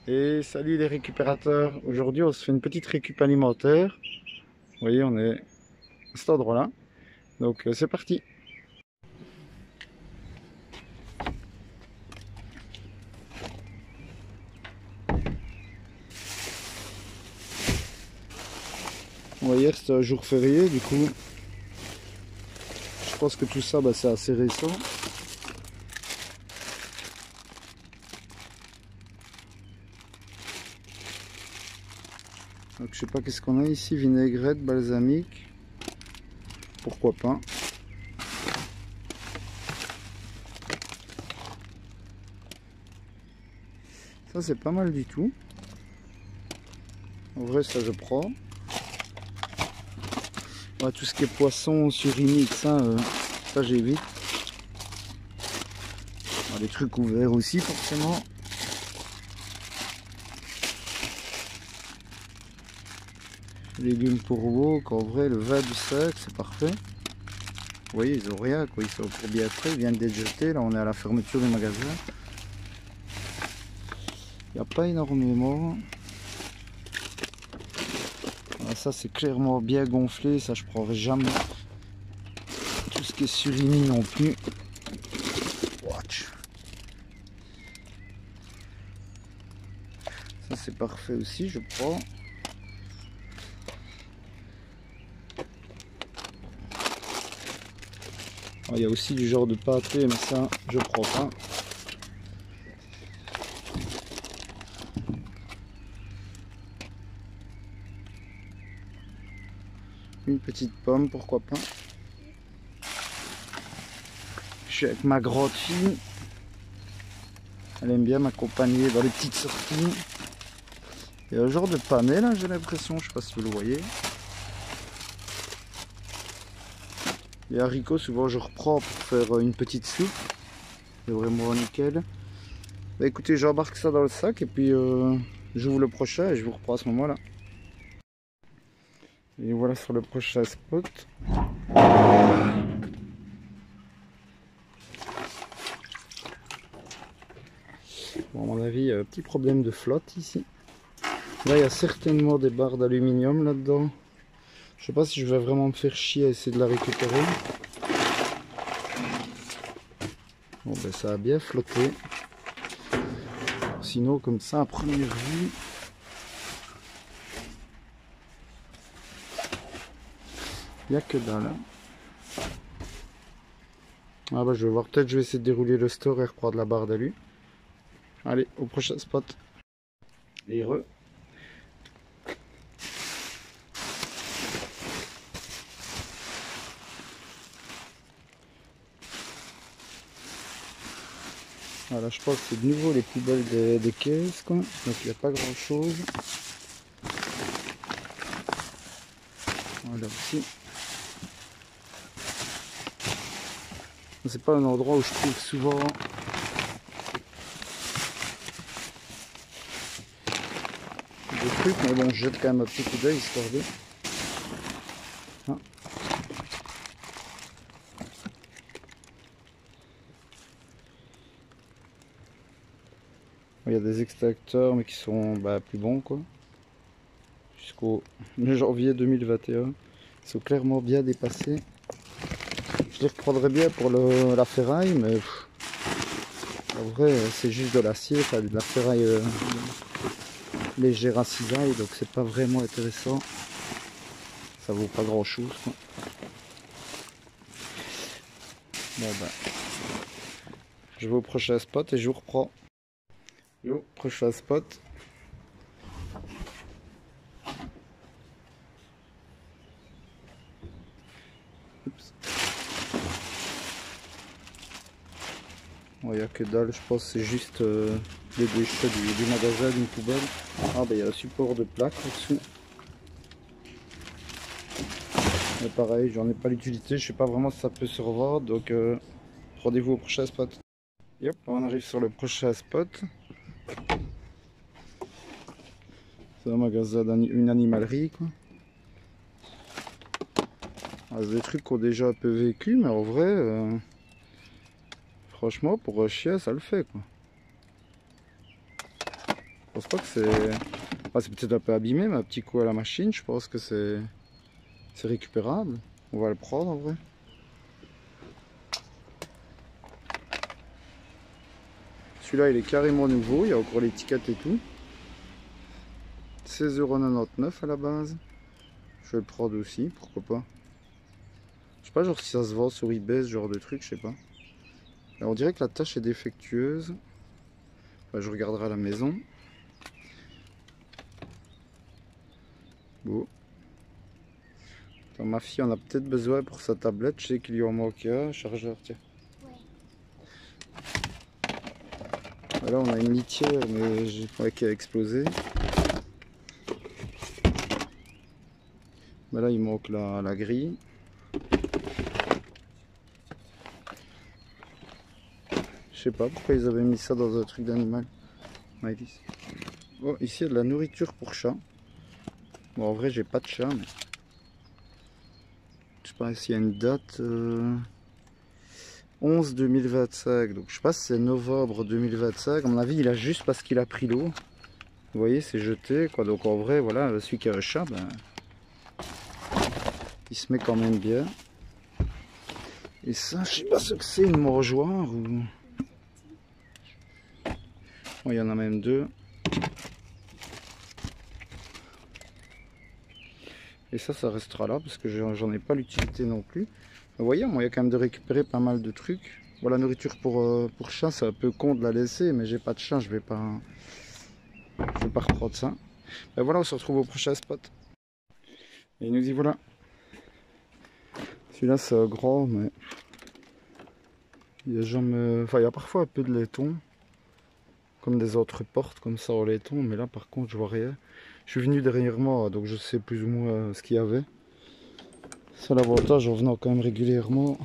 Et salut les récupérateurs. Aujourd'hui, on se fait une petite récup alimentaire. Vous voyez, on est à cet endroit-là. Donc, c'est parti. Bon, hier, c'était un jour férié. Du coup, je pense que tout ça, c'est assez récent. Donc, je sais pas qu'est-ce qu'on a ici. Vinaigrette, balsamique. Pourquoi pas. Ça, c'est pas mal du tout. En vrai, ça, je prends. Ouais, tout ce qui est poisson, surimi, ça j'évite. Les trucs ouverts aussi, forcément. Légumes pour wok, en vrai, le vin du sac, c'est parfait. Vous voyez, ils ont rien, quoi. Ils sont pour bien frais, ils viennent d'être jetés. Là, on est à la fermeture du magasin. Il n'y a pas énormément. Ah, ça, c'est clairement bien gonflé. Ça, je prendrai jamais. Tout ce qui est surimi non plus. Watch. Ça, c'est parfait aussi, je prends. Il y a aussi du genre de pâté, mais ça, je prends pas. Une petite pomme, pourquoi pas. Je suis avec ma grande fille. Elle aime bien m'accompagner dans les petites sorties. Il y a un genre de panais là, j'ai l'impression, je sais pas si vous le voyez. Les haricots, souvent je reprends pour faire une petite soupe. C'est vraiment nickel. Bah écoutez, j'embarque ça dans le sac et puis j'ouvre le prochain et je vous reprends à ce moment-là. Et voilà sur le prochain spot. Bon, à mon avis, il y a un petit problème de flotte ici. Là, il y a certainement des barres d'aluminium là-dedans. Je sais pas si je vais vraiment me faire chier à essayer de la récupérer. Bon, ben ça a bien flotté. Sinon, comme ça, à première vue, il n'y a que dalle. Ah bah je vais voir, peut-être je vais essayer de dérouler le store et reprendre la barre d'alu. Allez, au prochain spot. Et re. Voilà, je pense que c'est de nouveau les poubelles des caisses, quoi. Donc il n'y a pas grand chose. Voilà aussi. C'est pas un endroit où je trouve souvent des trucs, mais bon, je jette quand même un petit coup d'œil histoire de. Ah. Il y a des extracteurs, mais qui sont plus bons, quoi. Jusqu'au janvier 2021. Ils sont clairement bien dépassés. Je les reprendrais bien pour la ferraille, mais en vrai, c'est juste de l'acier, de la ferraille légère à cisaille, donc c'est pas vraiment intéressant. Ça vaut pas grand chose, quoi. Bon je vais au prochain spot et je vous reprends. Yo, prochain spot. Oups. Bon, il n'y a que dalle, je pense que c'est juste les déchets du magasin, d'une poubelle. Ah il y a un support de plaque au-dessous. Mais pareil, j'en ai pas l'utilité, je sais pas vraiment si ça peut se revendre, donc rendez-vous au prochain spot. Yep, on arrive sur le prochain spot. C'est un magasin une animalerie, quoi. Ah, c'est des trucs qui ont déjà un peu vécu, mais en vrai, franchement, pour un chien, ça le fait, quoi. pense pas que c'est... Enfin, c'est peut-être un peu abîmé, mais un petit coup à la machine, je pense que c'est récupérable. On va le prendre en vrai. Celui-là il est carrément nouveau, il y a encore l'étiquette et tout. 16,99 € à la base. Je vais le prendre aussi, pourquoi pas. Je sais pas genre si ça se vend sur eBay ce genre de truc, je sais pas. Là, on dirait que la tâche est défectueuse. Enfin, je regarderai à la maison. Bon. Attends, ma fille en a peut-être besoin pour sa tablette. Je sais qu'il lui en manque un chargeur, tiens. Ouais. Là on a une litière mais qui a explosé. Mais là il manque la grille. Je sais pas pourquoi ils avaient mis ça dans un truc d'animal. Oh, ici il y a de la nourriture pour chat. Bon, en vrai j'ai pas de chat mais... Je sais pas s'il y a une date. 11-2025, donc je sais pas si c'est novembre 2025. À mon avis il a juste parce qu'il a pris l'eau. Vous voyez, c'est jeté quoi. Donc en vrai voilà, celui qui a un chat, ben, il se met quand même bien. Et ça, je sais pas ce que c'est, une mangeoire ou... Oh, il y en a même deux. Et ça restera là parce que j'en ai pas l'utilité non plus. Vous voyez, moi, il y a quand même de récupérer pas mal de trucs. Bon, la nourriture pour chat, c'est un peu con de la laisser, mais j'ai pas de chat, je vais pas reprendre ça. Ben voilà, on se retrouve au prochain spot. Et nous y voilà. Celui-là, c'est grand, mais il y a jamais... Enfin, il y a parfois un peu de laiton. Comme des autres portes, comme ça au laiton. Mais là, par contre, je vois rien. Je suis venu derrière moi, donc je sais plus ou moins ce qu'il y avait. C'est l'avantage en venant quand même régulièrement.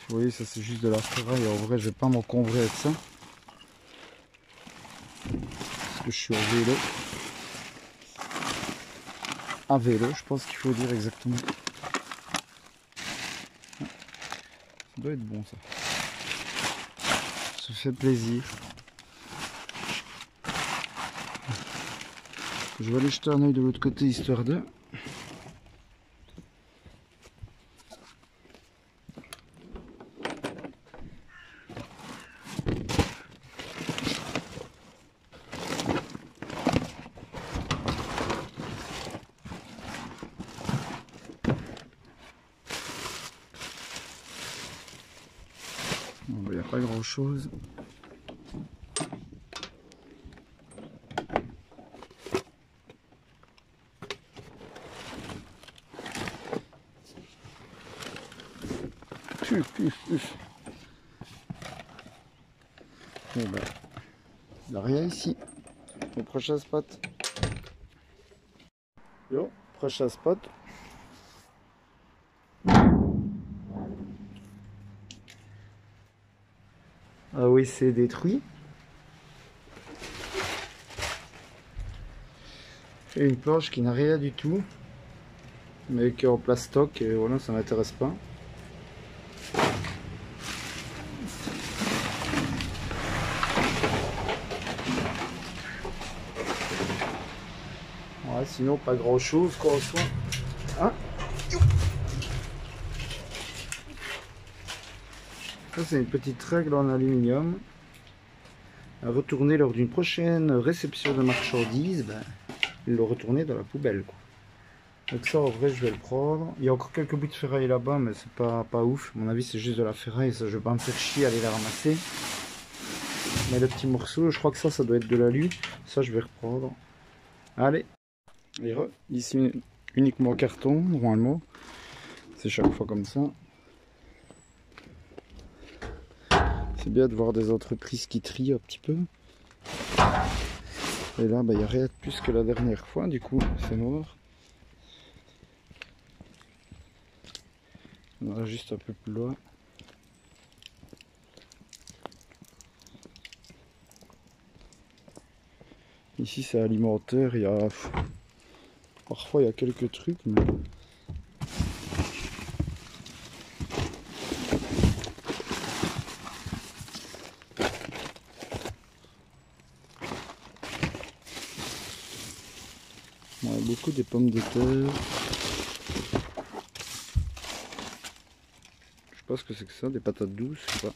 Vous voyez, ça c'est juste de la ferraille. En vrai, je vais pas m'encombrer avec ça. Parce que je suis en vélo. À vélo, je pense qu'il faut dire exactement. Ça doit être bon ça. Ça fait plaisir. Je vais aller jeter un oeil de l'autre côté histoire de... Il n'y a pas grand chose. Bon ben, il n'y a rien ici. Au prochain spot. Yo, prochain spot. Ah oui, c'est détruit. Et une planche qui n'a rien du tout, mais qui est en plastoc, et voilà, ça m'intéresse pas. Ouais, sinon pas grand chose quoi en soi. Hein? Ça c'est une petite règle en aluminium. À retourner lors d'une prochaine réception de marchandises, ben, le retourner dans la poubelle quoi. Donc ça en vrai je vais le prendre. Il y a encore quelques bouts de ferraille là-bas mais c'est pas ouf. À mon avis c'est juste de la ferraille, ça je vais pas me faire chier à aller la ramasser. Mais le petit morceau, je crois que ça doit être de l'alu. Ça je vais reprendre. Allez. Et ici uniquement carton normalement. C'est chaque fois comme ça. C'est bien de voir des entreprises qui trient un petit peu. Et là, il n'y a rien de plus que la dernière fois, du coup, c'est mort. On a juste un peu plus loin. Ici, c'est alimentaire. Il y a... Parfois, il y a quelques trucs, mais... des pommes de terre. Je sais pas ce que c'est que ça, des patates douces, je sais pas.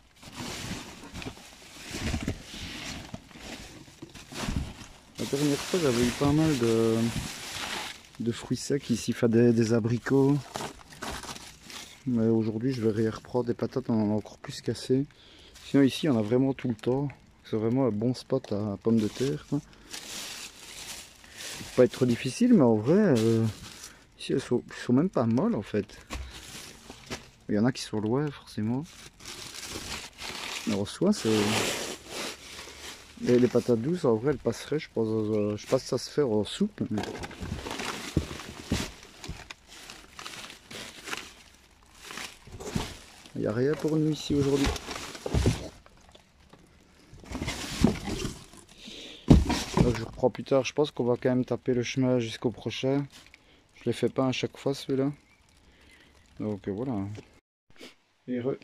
La dernière fois j'avais eu pas mal de fruits secs ici, enfin des abricots. Mais aujourd'hui je vais reprendre des patates, on en a encore plus cassé. Sinon ici on a vraiment tout le temps. C'est vraiment un bon spot à pommes de terre, quoi. Pas être trop difficile, mais en vrai ici elles sont même pas molles en fait. Il y en a qui sont loin forcément. Mais en soi c'est... Les patates douces en vrai elles passeraient, je pense que ça se fait en soupe. Mais... il n'y a rien pour nous ici aujourd'hui. Donc je reprends plus tard, je pense qu'on va quand même taper le chemin jusqu'au prochain. Je les fais pas à chaque fois celui-là. Donc voilà. Et voilà,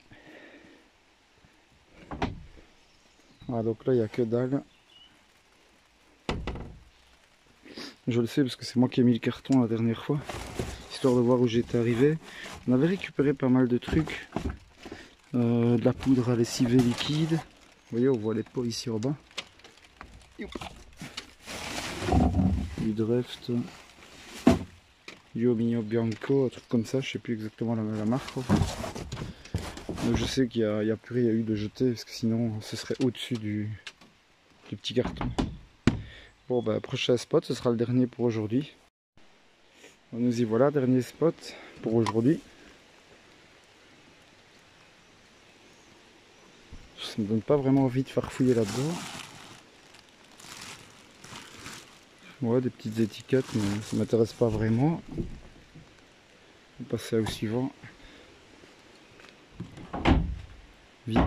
donc là il n'y a que dalle. Je le sais parce que c'est moi qui ai mis le carton la dernière fois. Histoire de voir où j'étais arrivé. On avait récupéré pas mal de trucs. De la poudre à lessiver liquide. Vous voyez, on voit les pots ici en bas. Du Dreft. Du Omino Bianco, un truc comme ça. Je sais plus exactement la marque. Donc je sais qu'il n'y a plus rien eu de jeté. Parce que sinon ce serait au-dessus du petit carton. Bon bah prochain spot, ce sera le dernier pour aujourd'hui. Nous y voilà, dernier spot pour aujourd'hui. Ça me donne pas vraiment envie de farfouiller là-dedans. Ouais, des petites étiquettes, mais ça m'intéresse pas vraiment. On va passer au suivant. Vite.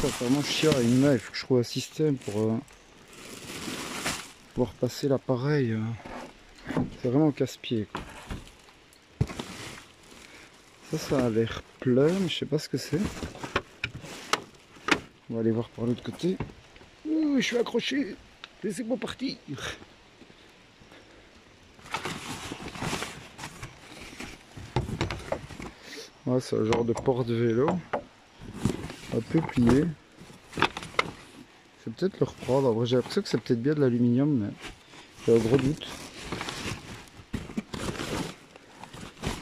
C'est vraiment chiant à une main, il faut que je trouve un système pour pouvoir passer l'appareil. C'est vraiment casse-pied. Ça a l'air plein, mais je sais pas ce que c'est. On va aller voir par l'autre côté. Ouh, je suis accroché. Laissez-moi partir. Ouais, c'est un genre de porte-vélo. Un peu plié. Je vais peut-être le reprendre. En vrai, j'ai l'impression que c'est peut-être bien de l'aluminium, mais j'ai un gros doute.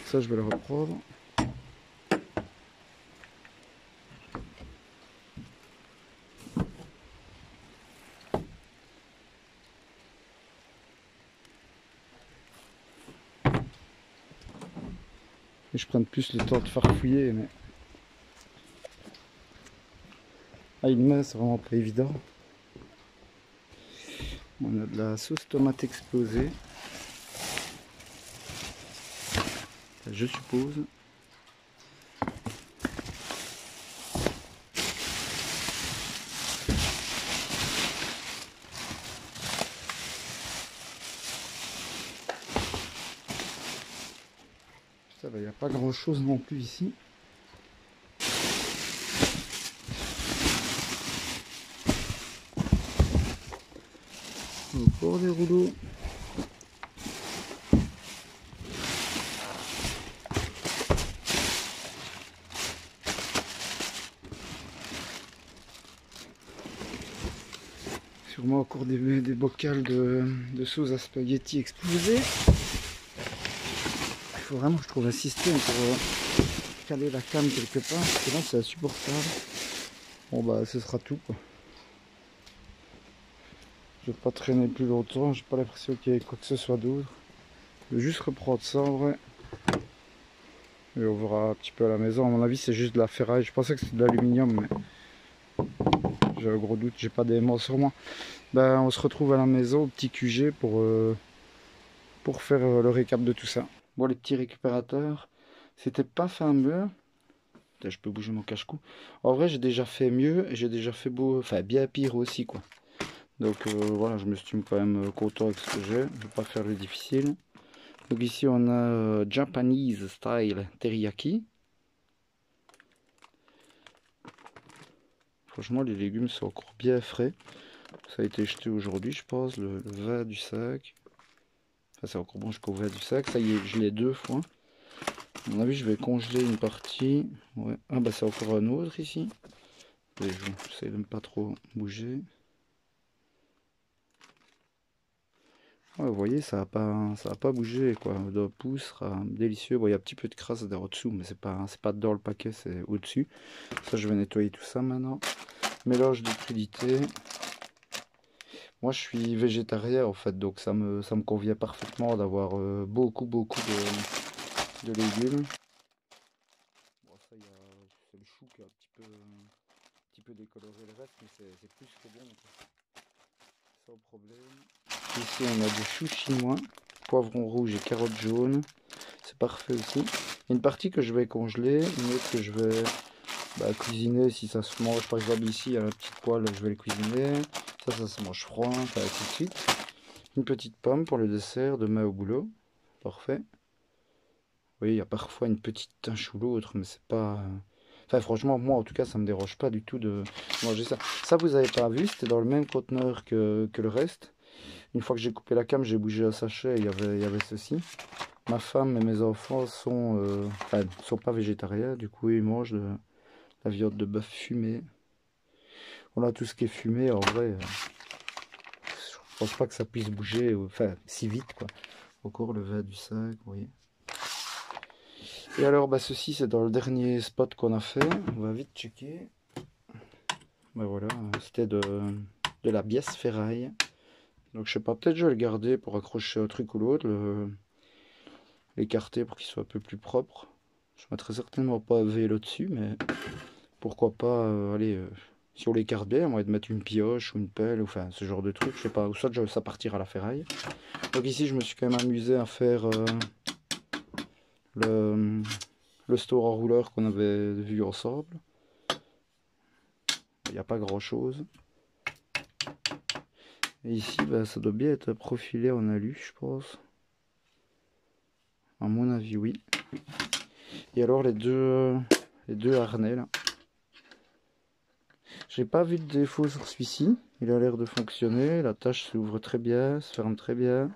Ça, je vais le reprendre. Et je prenne plus le temps de farfouiller, mais... ah, une main, c'est vraiment pas évident. On a de la sauce tomate explosée. Je suppose. Ça va, il n'y a pas grand chose non plus ici. Encore des rouleaux. Sûrement encore des bocals de sauce à spaghetti explosés. Il faut vraiment que je trouve un système pour caler la cam quelque part, parce que là c'est insupportable. Bon bah ce sera tout quoi. Je vais pas traîner plus longtemps, j'ai pas l'impression qu'il y ait quoi que ce soit d'autre. Je vais juste reprendre ça en vrai. Et on verra un petit peu à la maison. À mon avis c'est juste de la ferraille. Je pensais que c'était de l'aluminium, mais j'ai un gros doute, j'ai pas d'aimant sur moi. Ben on se retrouve à la maison au petit QG pour faire le récap de tout ça. Bon, les petits récupérateurs, c'était pas fameux. Putain, je peux bouger mon cache-cou. En vrai j'ai déjà fait mieux et j'ai déjà fait beau, enfin bien pire aussi quoi. Donc voilà, je m'estime quand même content avec ce que j'ai. Je vais pas faire le difficile. Donc ici on a Japanese style teriyaki. Franchement les légumes sont encore bien frais. Ça a été jeté aujourd'hui je pense, le vin du sac. Enfin c'est encore bon jusqu'au vin du sac. Ça y est, je l'ai 2 fois. À mon avis je vais congeler une partie. Ouais. Ah bah c'est encore un autre ici. J'essaie de ne pas trop bouger. Ouais, vous voyez, ça va pas bougé quoi. Le pouce sera délicieux. Bon, il y a un petit peu de crasse en dessous, mais c'est pas dans le paquet, c'est au-dessus. Ça, je vais nettoyer tout ça maintenant. Mélange de crudités. Moi, je suis végétarien en fait, donc ça me convient parfaitement d'avoir beaucoup de légumes. Bon, ça, c'est le chou qui a un petit peu décoloré le reste, mais c'est plus que bon, quoi. Sans problème. Ici, on a du chou chinois, poivron rouge et carottes jaunes. C'est parfait aussi. Il y a une partie que je vais congeler, une autre que je vais cuisiner si ça se mange. Par exemple ici, à la petite poêle, je vais le cuisiner. Ça se mange froid, enfin, ainsi de suite. Une petite pomme pour le dessert, demain au boulot. Parfait. Oui, il y a parfois une petite tache ou l'autre, mais c'est pas... Enfin, franchement, moi, en tout cas, ça me dérange pas du tout de manger ça. Ça, vous avez pas vu, c'était dans le même conteneur que le reste. Une fois que j'ai coupé la cam, j'ai bougé un sachet, il y avait ceci. Ma femme et mes enfants sont pas végétariens, du coup ils mangent de la viande de bœuf fumée. Voilà, tout ce qui est fumé, en vrai, je pense pas que ça puisse bouger, enfin, si vite, quoi. Encore le vin du sac, vous voyez. Et alors, ceci, c'est dans le dernier spot qu'on a fait. On va vite checker. Voilà, c'était de la biesse ferraille. Donc, je sais pas, peut-être je vais le garder pour accrocher un truc ou l'autre, l'écarter pour qu'il soit un peu plus propre. Je mettrai certainement pas un vélo dessus, mais pourquoi pas, si on l'écarte bien, on va de mettre une pioche ou une pelle, ou enfin ce genre de truc, je sais pas, ou soit ça partira à la ferraille. Donc ici je me suis quand même amusé à faire le store en rouleur qu'on avait vu ensemble. Il n'y a pas grand chose. Et ici ça doit bien être profilé en alu, je pense. À mon avis oui. Et alors les deux harnais là. J'ai pas vu de défaut sur celui-ci. Il a l'air de fonctionner. La tâche s'ouvre très bien, se ferme très bien.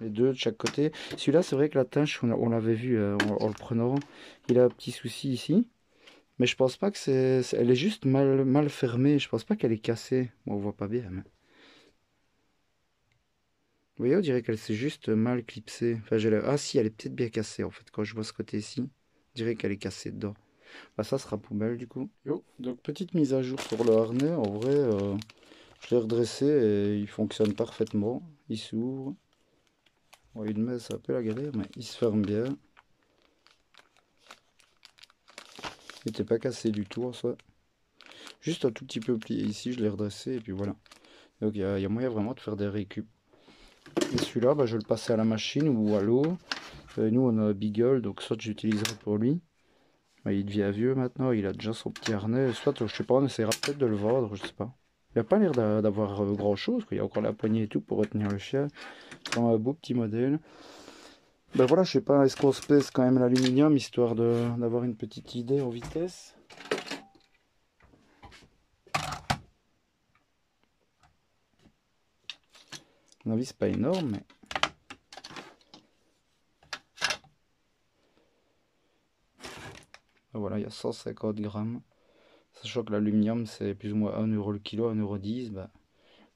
Les deux de chaque côté. Celui-là, c'est vrai que la tâche, on l'avait vu en le prenant. Il a un petit souci ici. Mais je pense pas que elle est juste mal fermée. Je pense pas qu'elle est cassée. Bon, on voit pas bien. Mais... Vous voyez, on dirait qu'elle s'est juste mal clipsée. Enfin, ah si, elle est peut-être bien cassée en fait. Quand je vois ce côté-ci, je dirais qu'elle est cassée dedans. Ça sera poubelle du coup. Yo, donc petite mise à jour sur le harnais. En vrai, je l'ai redressé et il fonctionne parfaitement. Il s'ouvre. Bon, il met, c'est un peu la galère, mais il se ferme bien. Il n'était pas cassé du tout en soi. Juste un tout petit peu plié ici, je l'ai redressé et puis voilà. Donc il y a moyen vraiment de faire des récup. Et celui-là, je vais le passer à la machine ou à l'eau. Nous on a un Beagle, donc soit j'utiliserai pour lui. Il devient vieux maintenant, il a déjà son petit harnais. Soit, je sais pas, on essaiera peut-être de le vendre, je sais pas. Il n'a pas l'air d'avoir grand chose, il y a encore la poignée et tout pour retenir le chien. C'est un beau petit modèle. Voilà, je sais pas, est-ce qu'on se pèse quand même l'aluminium histoire d'avoir une petite idée en vitesse. À mon avis, c'est pas énorme, mais... Voilà, il y a 150 grammes. Sachant que l'aluminium, c'est plus ou moins 1 euro le kilo, 1,10 €.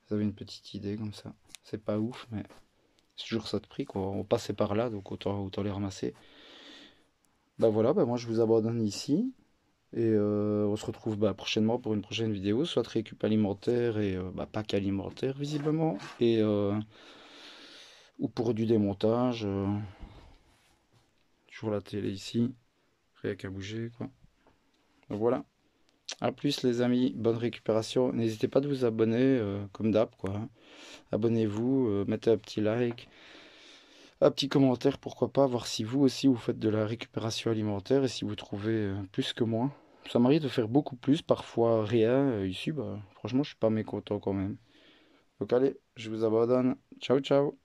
Vous avez une petite idée comme ça. C'est pas ouf, mais c'est toujours ça de prix, quoi. On passait par là, donc autant les ramasser. Voilà, moi je vous abandonne ici. Et on se retrouve prochainement pour une prochaine vidéo, soit récup alimentaire et pack alimentaire visiblement, et ou pour du démontage. Toujours la télé ici, rien qu'à bouger quoi. Donc voilà. A plus les amis, bonne récupération. N'hésitez pas de vous abonner comme d'hab quoi. Abonnez-vous, mettez un petit like, un petit commentaire pourquoi pas, voir si vous aussi vous faites de la récupération alimentaire et si vous trouvez plus que moi. Ça m'arrive de faire beaucoup plus, parfois rien. Ici, franchement, je suis pas mécontent quand même. Donc allez, je vous abandonne. Ciao, ciao.